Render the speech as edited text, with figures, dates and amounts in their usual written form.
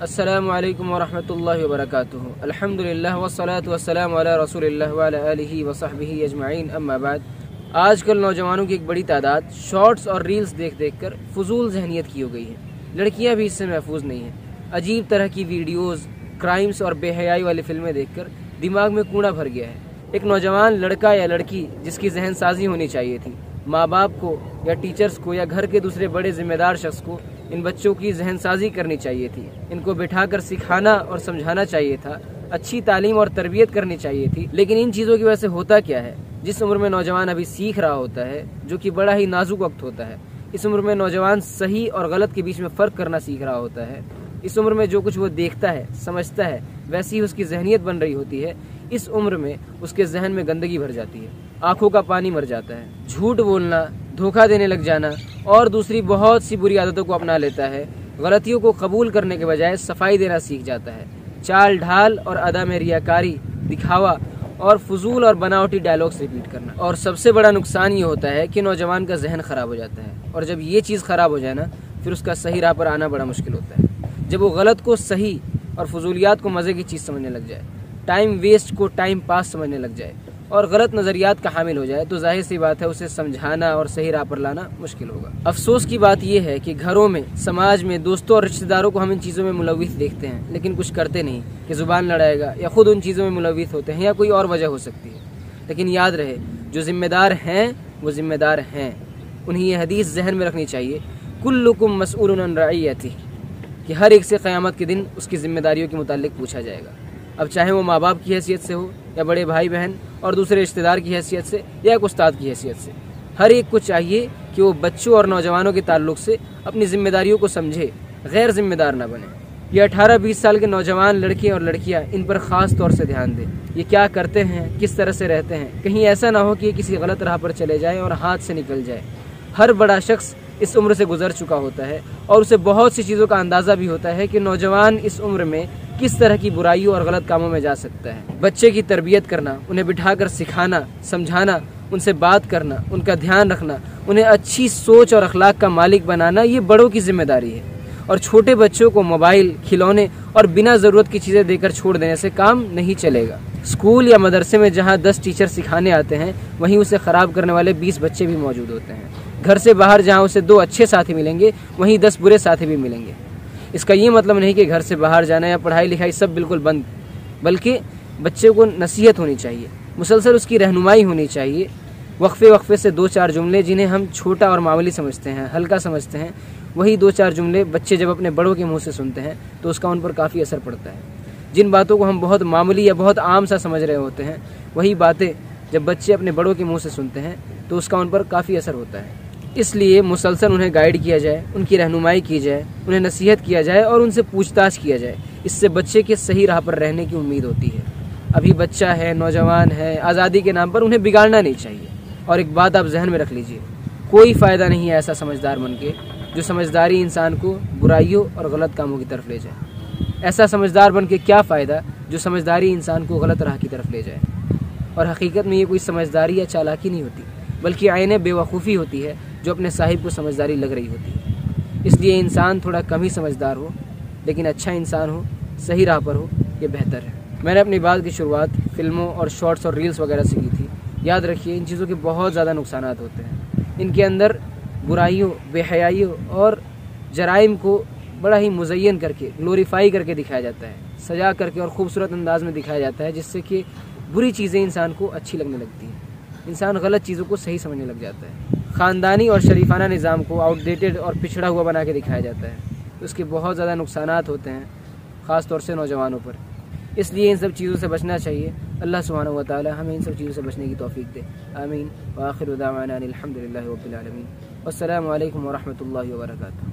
السلام علیکم ورحمۃ اللہ وبرکاتہ۔ الحمدللہ والصلاۃ والسلام علی رسول اللہ وعلی آلہ وصحبہ اجمعین، اما بعد۔ آج کل نوجوانوں کی ایک بڑی تعداد شارٹس اور ریلز دیکھ کر فضول ذہنیت کی ہو گئی ہے۔ لڑکیاں بھی اس سے محفوظ نہیں ہیں۔ عجیب طرح کی ویڈیوز، کرائمز اور بے حیائی والی فلمیں دیکھ کر دماغ میں کوڑا بھر گیا ہے۔ ایک نوجوان لڑکا یا لڑکی جس کی ذہن سازی ہونی چاہیے تھی، ماں باپ کو یا ٹیچرز کو یا گھر کے دوسرے بڑے ذمہ دار شخص کو ان بچوں کی ذہن سازی کرنی چاہیے تھی، ان کو بٹھا کر سکھانا اور سمجھانا چاہیے تھا، اچھی تعلیم اور تربیت کرنی چاہیے تھی۔ لیکن ان چیزوں کی وجہ سے ہوتا کیا ہے؟ جس عمر میں نوجوان ابھی سیکھ رہا ہوتا ہے، جو کہ بڑا ہی نازک وقت ہوتا ہے، اس عمر میں نوجوان صحیح اور غلط کے بیچ میں فرق کرنا سیکھ رہا ہوتا ہے۔ اس عمر میں جو کچھ وہ دیکھتا ہے، سمجھتا ہے، ویسی ہی اس کی ذہنیت بن رہی ہوتی ہے۔ اس عمر میں اس کے ذہن میں گندگی بھر جاتی ہے، آنکھوں کا پانی مر جاتا ہے، جھوٹ بولنا، دھوکہ دینے لگ جانا اور دوسری بہت سی بری عادتوں کو اپنا لیتا ہے۔ غلطیوں کو قبول کرنے کے بجائے صفائی دینا سیکھ جاتا ہے۔ چال ڈھال اور ادا میں ریاکاری، دکھاوا اور فضول اور بناوٹی ڈائلاگس ریپیٹ کرنا۔ اور سب سے بڑا نقصان یہ ہوتا ہے کہ نوجوان کا ذہن خراب ہو جاتا ہے، اور جب یہ چیز خراب ہو جائے نا، پھر اس کا صحیح راہ پر آنا بڑا مشکل ہوتا ہے۔ جب وہ غلط کو صحیح اور فضولیات کو مزے کی چیز سمجھنے لگ جائے، ٹائم ویسٹ کو ٹائم پاس سمجھنے لگ جائے اور غلط نظریات کا حامل ہو جائے، تو ظاہر سی بات ہے اسے سمجھانا اور صحیح راہ پر لانا مشکل ہوگا۔ افسوس کی بات یہ ہے کہ گھروں میں، سماج میں، دوستوں اور رشتہ داروں کو ہم ان چیزوں میں ملوث دیکھتے ہیں، لیکن کچھ کرتے نہیں کہ زبان لڑائے گا یا خود ان چیزوں میں ملوث ہوتے ہیں، یا کوئی اور وجہ ہو سکتی ہے۔ لیکن یاد رہے، جو ذمہ دار ہیں وہ ذمہ دار ہیں۔ انہیں یہ حدیث ذہن میں رکھنی چاہیے، کلکم مسئول عن رعیتہ، کہ ہر ایک سے قیامت کے دن اس کی ذمہ داریوں کے متعلق پوچھا جائے گا۔ اب چاہے وہ ماں باپ کی حیثیت سے ہو، یا بڑے بھائی بہن اور دوسرے رشتہ دار کی حیثیت سے، یا ایک استاد کی حیثیت سے، ہر ایک کو چاہیے کہ وہ بچوں اور نوجوانوں کے تعلق سے اپنی ذمہ داریوں کو سمجھے، غیر ذمہ دار نہ بنے۔ یہ 18-20 سال کے نوجوان لڑکے اور لڑکیاں، ان پر خاص طور سے دھیان دیں۔ یہ کیا کرتے ہیں، کس طرح سے رہتے ہیں، کہیں ایسا نہ ہو کہ یہ کسی غلط راہ پر چلے جائیں اور ہاتھ سے نکل جائے۔ ہر بڑا شخص اس عمر سے گزر چکا ہوتا ہے، اور اسے بہت سی چیزوں کا اندازہ بھی ہوتا ہے کہ نوجوان اس عمر میں کس طرح کی برائیوں اور غلط کاموں میں جا سکتا ہے۔ بچے کی تربیت کرنا، انہیں بٹھا کر سکھانا، سمجھانا، ان سے بات کرنا، ان کا دھیان رکھنا، انہیں اچھی سوچ اور اخلاق کا مالک بنانا، یہ بڑوں کی ذمہ داری ہے۔ اور چھوٹے بچوں کو موبائل، کھلونے اور بنا ضرورت کی چیزیں دے کر چھوڑ دینے سے کام نہیں چلے گا۔ اسکول یا مدرسے میں جہاں 10 ٹیچر سکھانے آتے ہیں، وہیں اسے خراب کرنے والے 20 بچے بھی موجود ہوتے ہیں۔ گھر سے باہر جہاں اسے 2 اچھے ساتھی ملیں گے، وہیں 10 برے ساتھی بھی ملیں گے۔ اس کا یہ مطلب نہیں کہ گھر سے باہر جانا یا پڑھائی لکھائی سب بالکل بند، بلکہ بچے کو نصیحت ہونی چاہیے، مسلسل اس کی رہنمائی ہونی چاہیے۔ وقفے وقفے سے 2-4 جملے جنہیں ہم چھوٹا اور معمولی سمجھتے ہیں، ہلکا سمجھتے ہیں، وہی 2-4 جملے بچے جب اپنے بڑوں کے منہ سے سنتے ہیں تو اس کا ان پر کافی اثر پڑتا ہے۔ جن باتوں کو ہم بہت معمولی یا بہت عام سا سمجھ رہے ہوتے ہیں، وہی باتیں جب بچے اپنے بڑوں کے منہ سے سنتے ہیں تو اس کا ان پر کافی اثر ہوتا ہے۔ اس لیے مسلسل انہیں گائیڈ کیا جائے، ان کی رہنمائی کی جائے، انہیں نصیحت کیا جائے اور ان سے پوچھ تاچھ کیا جائے۔ اس سے بچے کے صحیح راہ پر رہنے کی امید ہوتی ہے۔ ابھی بچہ ہے، نوجوان ہے، آزادی کے نام پر انہیں بگاڑنا نہیں چاہیے۔ اور ایک بات آپ ذہن میں رکھ لیجئے، کوئی فائدہ نہیں ہے ایسا سمجھدار بن کے جو سمجھداری انسان کو برائیوں اور غلط کاموں کی طرف لے جائے۔ ایسا سمجھدار بن کے کیا فائدہ جو سمجھداری انسان کو غلط راہ کی طرف لے جائے۔ اور حقیقت میں یہ کوئی سمجھداری یا چالاکی نہیں ہوتی، بلکہ عین بے وقوفی ہوتی ہے جو اپنے صاحب کو سمجھداری لگ رہی ہوتی ہے۔ اس لیے انسان تھوڑا کم ہی سمجھدار ہو، لیکن اچھا انسان ہو، صحیح راہ پر ہو، یہ بہتر ہے۔ میں نے اپنی بات کی شروعات فلموں اور شارٹس اور ریلز وغیرہ سے کی تھی۔ یاد رکھیے، ان چیزوں کے بہت زیادہ نقصانات ہوتے ہیں۔ ان کے اندر برائیوں، بے حیائیوں اور جرائم کو بڑا ہی مزین کر کے، گلوریفائی کر کے دکھایا جاتا ہے، سجا کر کے اور خوبصورت انداز میں دکھایا جاتا ہے، جس سے کہ بری چیزیں انسان کو اچھی لگنے لگتی ہیں، انسان غلط چیزوں کو صحیح سمجھنے لگ جاتا ہے۔ خاندانی اور شریفانہ نظام کو آؤٹ ڈیٹڈ اور پچھڑا ہوا بنا کے دکھایا جاتا ہے، تو اس کے بہت زیادہ نقصانات ہوتے ہیں، خاص طور سے نوجوانوں پر۔ اس لیے ان سب چیزوں سے بچنا چاہیے۔ اللہ سبحانہ و تعالی ہمیں ان سب چیزوں سے بچنے کی توفیق دے، آمین۔ وآخر دعوانا الحمدللہ رب العالمین، والسلام علیکم ورحمۃ اللہ وبرکاتہ۔